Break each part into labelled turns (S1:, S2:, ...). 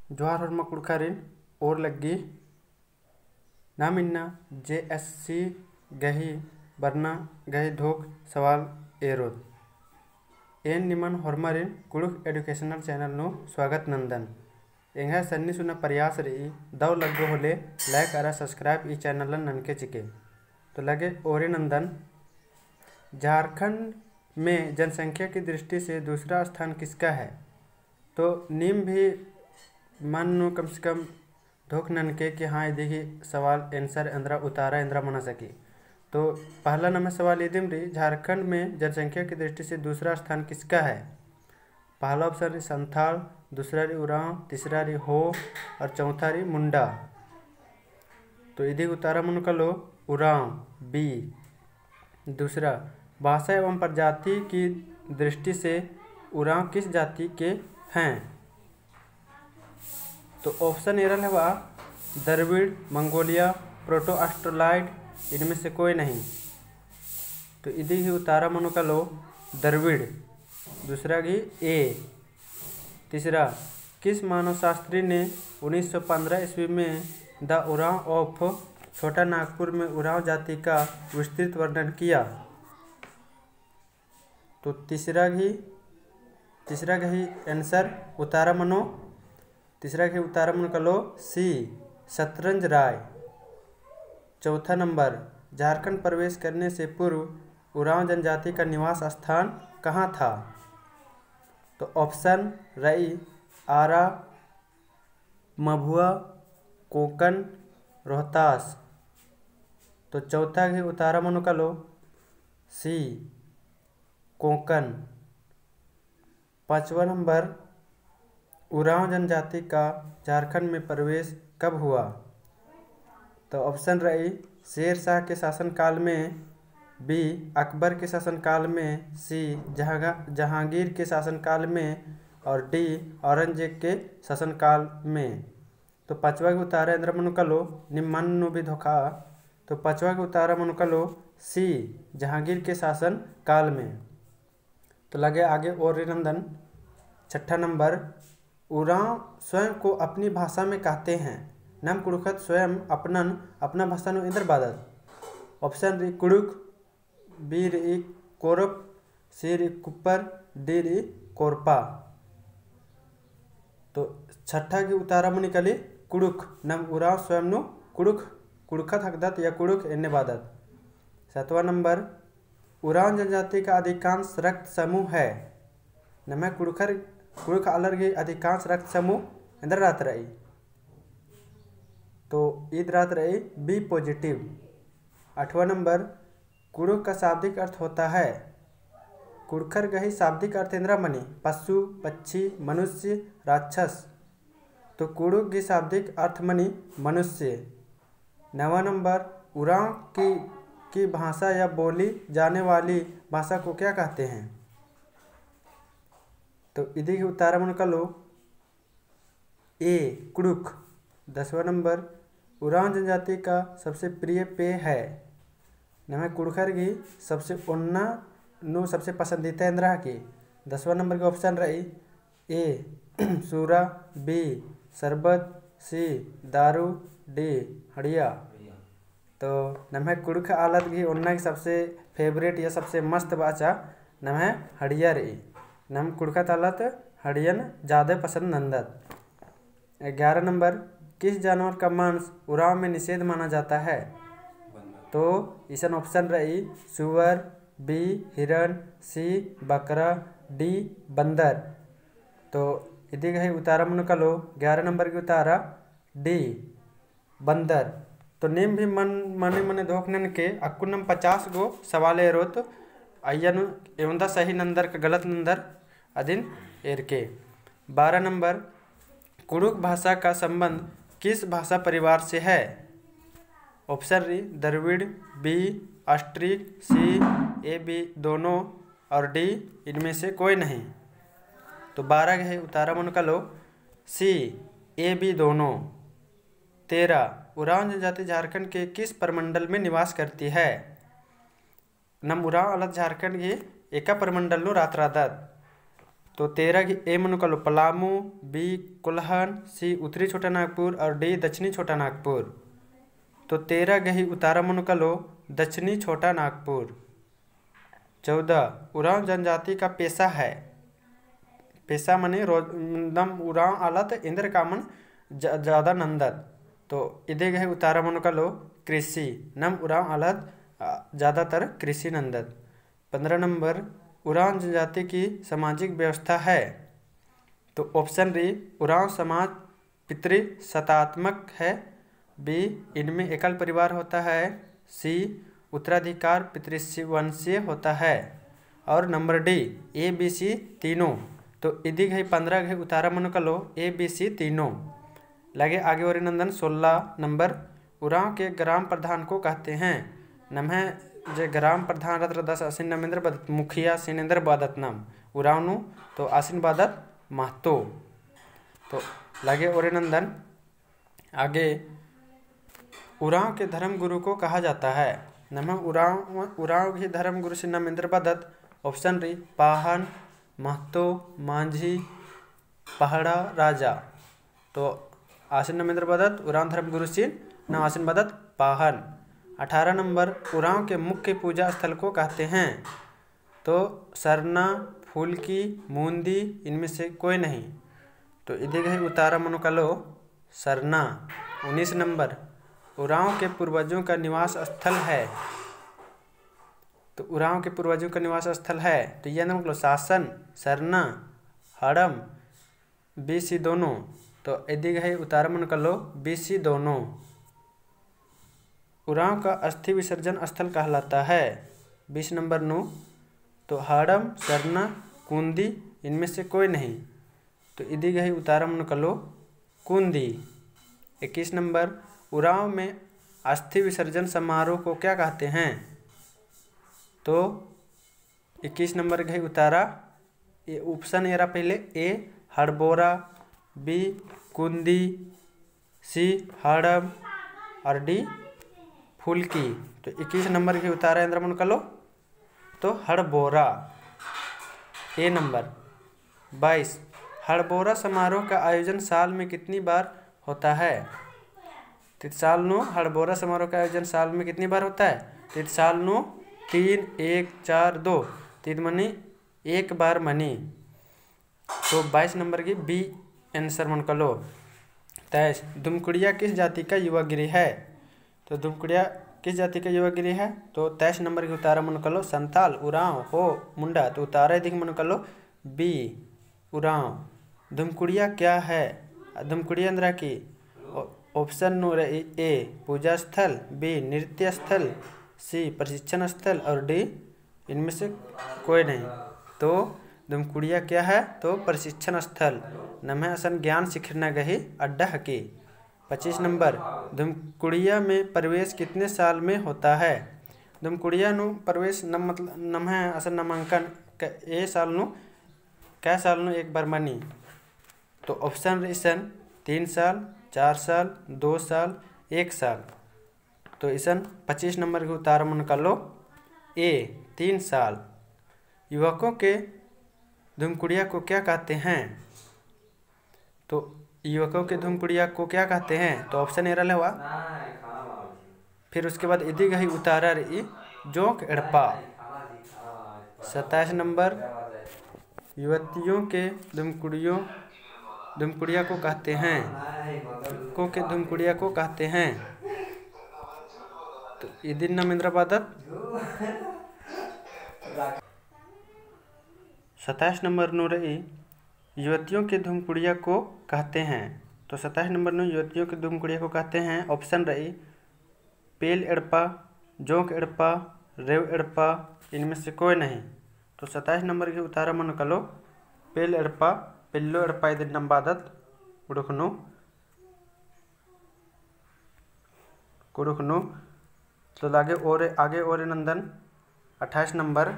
S1: जोहार हरमा कुड़खारिन और लग्गी नामिन्ना JSC गही बरना गही धोक सवाल एरोद एन निमन हरमारिन कुड़ुक एडुकेशनल चैनल नो स्वागत नंदन एंगा सन्नी सुना प्रयास रही दव लगो होले लाइक आरा सब्सक्राइब ई चैनल ननके चिके तो लगे ओरे नंदन। झारखंड में जनसंख्या की दृष्टि से दूसरा स्थान किसका है? तो नीम भी मन कम से कम धोख ननके कि हाँ देखिए सवाल आंसर इंद्रा उतारा इंद्रा मना सकी। तो पहला नंबर सवाल ये रही झारखंड में जनसंख्या की दृष्टि से दूसरा स्थान किसका है? पहला ऑप्शन रही संथाल, दूसरा रही उरांव, तीसरा रही हो और चौथा रही मुंडा। तो यदि उतारा मन का लो उरांव बी। दूसरा भाषा एवं प्रजाति की दृष्टि से उरांव किस जाति के हैं? तो ऑप्शन एरल है वह द्रविड़, मंगोलिया, प्रोटो ऑस्ट्रोलाइड, इनमें से कोई नहीं। तो यदि ही उतारा मनो का लो द्रविड़। दूसरा की ए। तीसरा किस मानव शास्त्री ने 1915 ईस्वी में द उरांव ऑफ छोटा नागपुर में उरांव जाति का विस्तृत वर्णन किया? तो तीसरा ही आंसर उतारा मनो। तीसरा के उतारा मन का लो सी शतरंज राय। चौथा नंबर झारखंड प्रवेश करने से पूर्व उरांव जनजाति का निवास स्थान कहाँ था? तो ऑप्शन रई आरा, मभुआ, कोंकण, रोहतास। तो चौथा के उतारा मन का लो सी कोंकण। पांचवा नंबर उरांव जनजाति का झारखंड में प्रवेश कब हुआ? तो ऑप्शन रही शेर शाह के शासनकाल में, बी अकबर के शासनकाल में, सी जहांगीर के शासनकाल में और डी औरंगजेब के शासनकाल में। तो पांचवा के उतारा इंद्र मनु का लो निम्न भी धोखा। तो पांचवा के उतारा मनु का लो सी जहांगीर के शासन काल में। तो लगे आगे और नंदन। छठा नंबर उरांव स्वयं को अपनी भाषा में कहते हैं नम कुड़ुखत स्वयं अपना भाषा नो इंद्र बादत। ऑप्शन री कुड़ुक, बी री कोरप, सी री कुप्पर, डी री कोरपा। तो छठा की उतारा मुनि कली कुड़ुक नम उरांव स्वयं नो कुड़ुखत हकदत या कुड़ुक एन्ने बादत। सातवां नंबर उरांव जनजाति का अधिकांश रक्त समूह है नम कुड़ुख अलर्गी अधिकांश रक्त समूह इंद्र रात रही। तो ईद रात रही बी पॉजिटिव। आठवां नंबर कुड़ुख का शाब्दिक अर्थ होता है कुड़खर गही शाब्दिक अर्थ इंद्रा मणि पशु, पक्षी, मनुष्य, राक्षस। तो कुड़ुख की शाब्दिक अर्थ मणि मनुष्य। नवा नंबर उरांव की भाषा या बोली जाने वाली भाषा को क्या कहते हैं? तो इधर की उतारा मन का लो ए कुड़ुख। 10वां नंबर उरांव जनजाति का सबसे प्रिय पेय है नमे कुड़खर की सबसे उन्ना नो सबसे पसंदीदा इंद्रा की। 10वां नंबर के ऑप्शन रही ए सूरा, बी शरबत, सी दारू, डी हड़िया। तो नमे कुड़ख आलत की उन्ना की सबसे फेवरेट या सबसे मस्त बाचा नमे हड़िया रही। नम कुड़खा तालत हड़ियन ज़्यादा पसंद नंदत। 11 नंबर किस जानवर का मांस उरांव में निषेध माना जाता है? तो इसन ऑप्शन रही सुअर, बी हिरण, सी बकरा, डी बंदर। तो यदि कहीं उतारा मन का लो 11 नंबर की उतारा डी बंदर। तो नेम भी मने धोखनन के अक्कुनम 50 गो सवाल एरोत अयन एवं सही नंबर का गलत नंबर अधीन एर के। 12 नंबर कुड़ुख भाषा का संबंध किस भाषा परिवार से है? ऑप्शन री Dravid, B Austric, C A B दोनों और डी इनमें से कोई नहीं। तो 12 है उतारा मन का लो सी ए बी दोनों। 13 उरांव जनजाति झारखंड के किस प्रमंडल में निवास करती है? नम उरांव अलग झारखंड की एका प्रमंडल नो रात रादत। तो 13 ए मनु कलो पलामू, बी कुल्हन, सी उत्तरी छोटा नागपुर और डी दक्षिणी छोटा नागपुर। तो 13 गही उतारा मनु कलो दक्षिणी छोटा नागपुर। 14 उरांव जनजाति का पेशा है। पेशा मने नम उरांव आलत इंद्र कामन ज़्यादा नंदत। तो इधे गहे उतारा मनु कलो कृषि, नम उरांव आलत ज़्यादातर कृषि नंदत। 15 नंबर उरांव जनजाति की सामाजिक व्यवस्था है। तो ऑप्शन डी उरांव समाज पितृसत्तात्मक है, बी इनमें एकल परिवार होता है, सी उत्तराधिकार पितृवंशीय होता है और number D A B C तीनों। तो इदी गई 15 गई उतारा मन कलो ए बी सी तीनों। लगे आगे और नंदन 16 नंबर उरांव के ग्राम प्रधान को कहते हैं। नम्हे जे ग्राम प्रधान रत्र 10 आसीन नमेंद्र बदत मुखिया सिनेंद्र बादत नाम उरावनु तो आसीन बादत महतो। तो लगे और नंदन आगे उरांव के धर्म गुरु को कहा जाता है। नम्हे उरांव की धर्म गुरु से नमेंद्र बदत ऑप्शन री पाहन, महतो, मांझी, पहाड़ा, राजा। तो आसीन नमेंद्र बदत उरांव धर्म गुरु सिन न आसीन बदत पाहन। 18 नंबर उरांव के मुख्य पूजा स्थल को कहते हैं। तो सरना, फूलकी, मूंदी इनमें से कोई नहीं। तो इधर गई उतारा मनु कलो सरना। 19 नंबर उरांव के पूर्वजों का निवास स्थल है। तो उरांव के पूर्वजों का निवास स्थल है तो यह नाम लो शासन, सरना, हड़म, बीसी दोनों। तो इधर गई उतारा मनु कलो बीसी दोनों। उरांव का अस्थि विसर्जन स्थल कहलाता है। 20 नंबर नो तो हाड़म, सरना, कूंदी इनमें से कोई नहीं। तो इदी गई उतारा मन कलो कूंदी। 21 नंबर उरांव में अस्थि विसर्जन समारोह को क्या कहते हैं। तो 21 नंबर गई उतारा ये ऑप्शन एरा पहले ए हड़बोरा, बी कूंदी, सी हाड़म और डी फुल्की। तो 21 नंबर की उतारा इंद्र मन कलो तो हड़बोरा ए नंबर। 22 हड़बोरा समारोह का आयोजन साल में कितनी बार होता है। साल नो हड़बोरा समारोह का आयोजन साल में कितनी बार होता है। साल नो 3, 1, 4, 2 3 मनी एक बार मनी। तो 22 नंबर की बी आंसर मन कलो। 23 दुमकुड़िया किस जाति का युवा गिरी है। तो दुमकुड़िया किस जाति का युवा गिरी है। तो 23 नंबर की उतारा मन कलो संताल, उरांव, हो, मुंडा। तो उतारा दिख मन कलो बी उरांव। दुमकुड़िया क्या है। दुमकुड़िया अंदर की ऑप्शन नो ए पूजा स्थल, बी नृत्य स्थल, सी प्रशिक्षण स्थल और डी इनमें से कोई नहीं। तो दुमकुड़िया क्या है तो प्रशिक्षण स्थल। नम्हे असन ज्ञान सिखरना गही अड्डा हकी। 25 नंबर दुमकुड़िया में प्रवेश कितने साल में होता है। दुमकुड़िया नु प्रवेश मतलब नम्हे असन नामांकन ए साल नु कै साल नु एक बार मनी। तो ऑप्शन ईसन 3 साल, 4 साल, 2 साल, 1 साल। तो ईसन 25 नंबर के उतार मन कर लो ए 3 साल। युवकों के धूमकुड़िया को क्या कहते हैं। तो युवकों के धूमकुड़िया को क्या कहते हैं। तो ऑप्शन ए रहा हुआ। फिर उसके बाद इदी गई उतारा रही जोंक एड़पा। 27 नंबर युवतियों के धूमकुड़िया को कहते हैं। को के धूमकुड़िया को कहते हैं। तो इदिन नमेंद्र बादत। 27 नंबर नो रही युवतियों के धूमकुड़िया को कहते हैं। तो 27 नंबर नो युवतियों के धूमकुड़िया को कहते हैं। ऑप्शन रही पेल एड़पा, जोंक एड़पा, रेव एड़पा इनमें से कोई नहीं। तो 27 नंबर के उतारा मन कलो पेल एड़पा, पेल्लो एड़पा इदिन नंबादत कुड़ुखनो कुड़ुखनो। तो आगे और नंदन 28 नंबर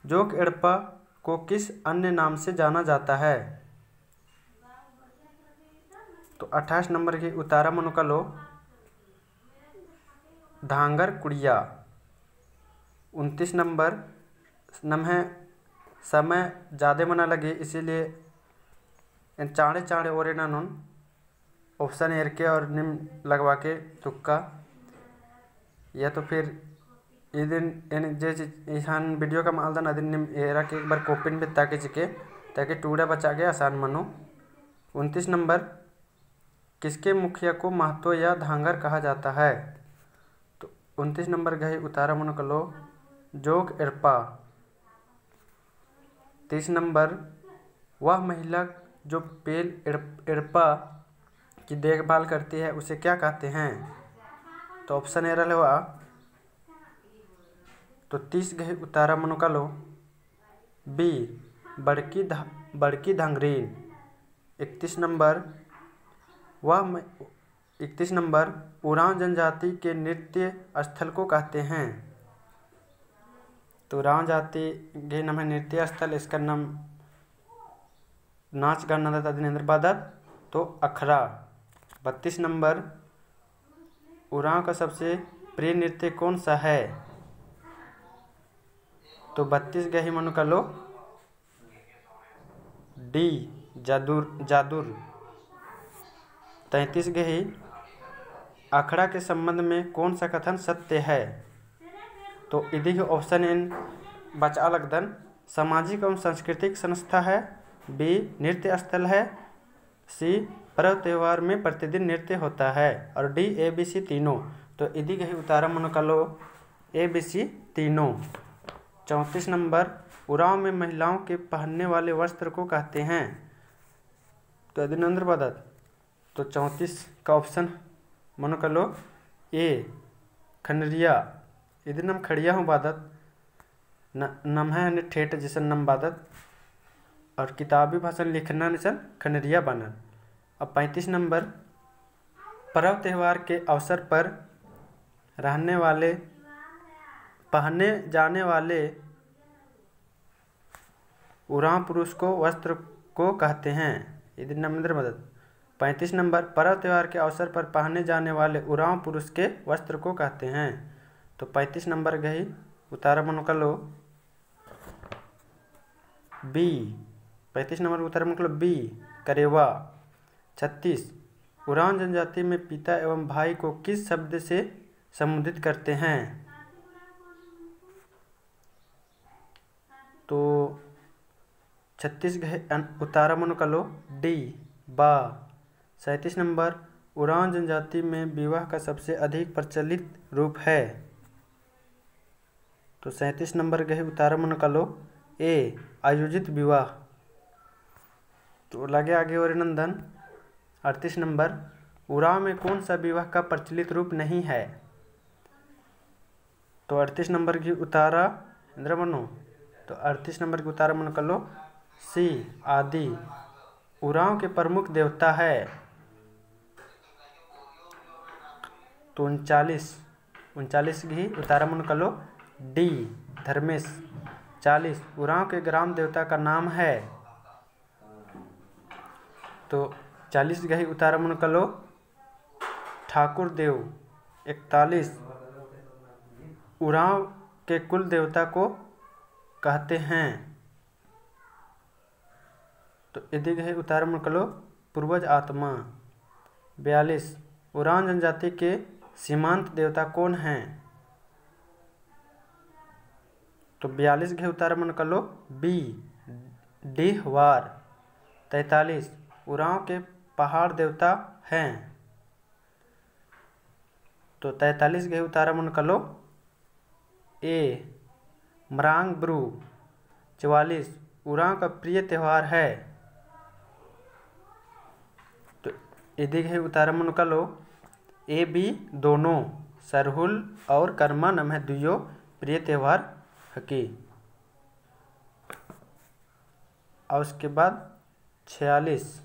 S1: जोंक एड़पा को किस अन्य नाम से जाना जाता है। तो 28 नंबर की उतारा मनो का लो धांगर कुड़िया। 29 नंबर नम है समय ज़्यादा मना लगे, इसीलिए चाँड़े चाँड़े ओरे ना नून ऑप्शन एर के और निम लगवा के तुक्का, या तो फिर ये दिन इन जे इहान वीडियो का मालदन अदिन निम एरा के एक बार कोपिन पे ताके चिके ताकि टूड़ा बचा के आसान मनो। 29 नंबर, किसके मुखिया को महतो या धांगर कहा जाता है? तो 29 नंबर गए उतारा मन कलो जोग एरपा। 30 नंबर, वह महिला जो पेल एड़पा की देखभाल करती है उसे क्या कहते हैं? तो ऑप्शन ए रहा हुआ। तो 30 गए उतारा मनो का लो बी बड़की धांगरीन। 31 नंबर, 31 नंबर, उरांव जनजाति के नृत्य स्थल को कहते हैं? तो उरांव जाति के नाम है नृत्य स्थल, इसका नाम नाच गाना था दिनेंद्र बादत, तो अखरा। 32 नंबर, उरांव का सबसे प्रिय नृत्य कौन सा है? तो 32 गही मनु का लो डी जादुर। 33 गही, अखड़ा के संबंध में कौन सा कथन सत्य है? तो इधि ऑप्शन इन बचा लगदन सामाजिक एवं सांस्कृतिक संस्था है, बी नृत्य स्थल है, सी पर्व त्यौहार में प्रतिदिन नृत्य होता है, और डी ए बी सी तीनों। तो इधि गही उतारा मनो का लो ए बी सी तीनों। 34 नंबर, उरांव में महिलाओं के पहनने वाले वस्त्र को कहते हैं? तो दिनेंद्र बादत। तो 34 का ऑप्शन मनो कर लो ए खनरिया। यदि नम खड़िया हूँ बादत नम है ठेठ जिसन नम बादत, और किताबी भाषा लिखना निसन खनरिया बनल। अब 35 नंबर, पर्व त्यौहार के अवसर पर पहने जाने वाले उरांव पुरुष को वस्त्र को कहते हैं? यदि नरेंद्र मदद। 35 नंबर, पर्व त्यौहार के अवसर पर पहने जाने वाले उरांव पुरुष के वस्त्र को कहते हैं? तो 35 नंबर गई उतारा मनो का लो बी। 35 नंबर उतारा मनो का लो बी करेवा। 36, उरांव जनजाति में पिता एवं भाई को किस शब्द से संबोधित करते हैं? तो 36 गए उतारा मनो का लो डी बा। 37 नंबर, उरांव जनजाति में विवाह का सबसे अधिक प्रचलित रूप है? तो 37 नंबर गए उतारा मनो का लो ए आयोजित विवाह। तो लगे आगे और नंदन। 38 नंबर, उरांव में कौन सा विवाह का प्रचलित रूप नहीं है? तो 38 नंबर की उतारा इंद्र मनो। तो 38 नंबर की उतारा मन कर लो सी आदि। उरांव के प्रमुख देवता है? तो 39 की उतारा मन कर लो डी धर्मेश। 40, उरांव के ग्राम देवता का नाम है? तो 40 गही उतारा मन कर लो ठाकुर देव। 41, उरांव के कुल देवता को कहते हैं? तो यदि गहे उतारा मन कर लो पूर्वज आत्मा। 42, उरांव जनजाति के सीमांत देवता कौन हैं? तो 42 गहे उतारा मन कर लो बी डीहवार। 43, उरांव के पहाड़ देवता हैं? तो 43 गहे उतारा मन कर लो ए मरांग ब्रू। 44, उरांव का प्रिय त्यौहार है? तो यदि गहे उतारा मन कर लो ए बी दोनों, सरहुल और कर्मा नम है दुयो प्रिय त्यौहार हकी। और उसके बाद 46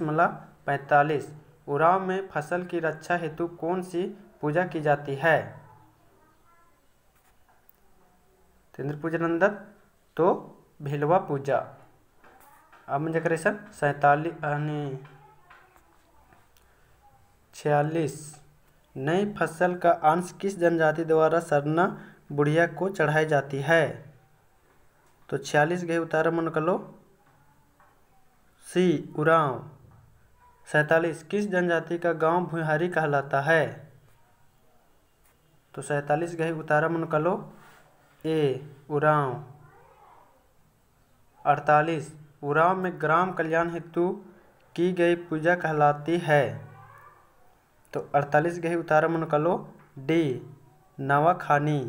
S1: मला 45, उरांव में फसल की रक्षा हेतु कौन सी पूजा की जाती है? इंद्र पूजा नंदन तो भिलवा पूजा। अब मुझे करेक्शन 46, नई फसल का अंश किस जनजाति द्वारा सरना बुढ़िया को चढ़ाई जाती है? तो 46 गए उतारा मन कर लो सी उरांव। 47 किस जनजाति का गांव भुहारी कहलाता है? तो 47 गए उतारा मन कर लो ए उरांव। 48 उरांव में ग्राम कल्याण हेतु की गई पूजा कहलाती है? तो 48 गए उतारा मन कर लो डी नवाखानी।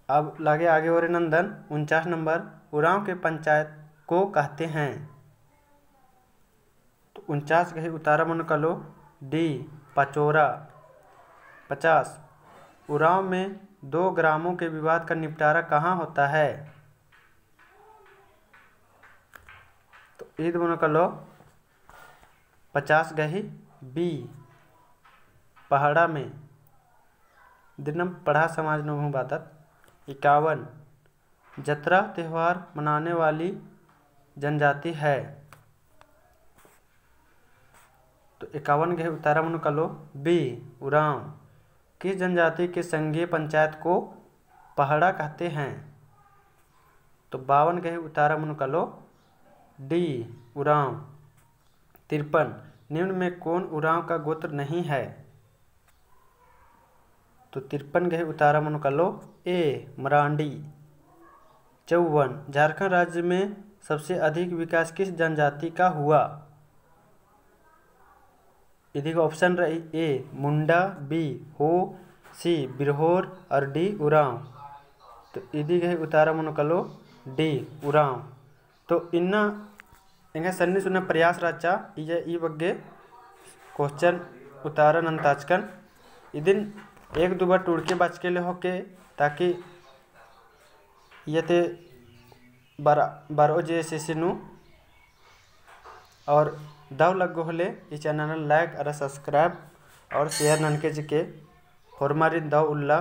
S1: अब लागे आगे और नंदन 49 नंबर उरांव के पंचायत को कहते हैं? तो 49 गए उतारा मन कर लो डी पचोरा। 50 उरांव में 2 ग्रामों के विवाद का निपटारा कहाँ होता है? तो ईद मन कर लो 50 गही बी पहाड़ा में। दिन पढ़ा समाज नो बातत। 51 जतरा त्यौहार मनाने वाली जनजाति है? तो 51 गए उतारा मन कर लो बी उरांव। किस जनजाति के संघीय पंचायत को पहाड़ा कहते हैं? तो 52 गए उतारा मन कर लो डी उरांव। 53 निम्न में कौन उरांव का गोत्र नहीं है? तो 53 गए उतारा मन कर लो ए मरांडी। 54 झारखंड राज्य में सबसे अधिक विकास किस जनजाति का हुआ? यदि ऑप्शन रही ए मुंडा, बी हो, सी बिरहोर और डी उरांव। तो यदि गए उतारा मन कर लो डी उरांव। तो इन्ना इंगे सन्नी सुनने प्रयास राचा ई बग्गे क्वेश्चन उतारा नंताचकन इदिन 1-2 बार टुड़के बच के ले होके ताकि ये ते बारो जे नु और दाव लग होले इस चैनल लाइक और सब्सक्राइब और शेयर ननके जी के फॉर्मारिन दाव उल्ला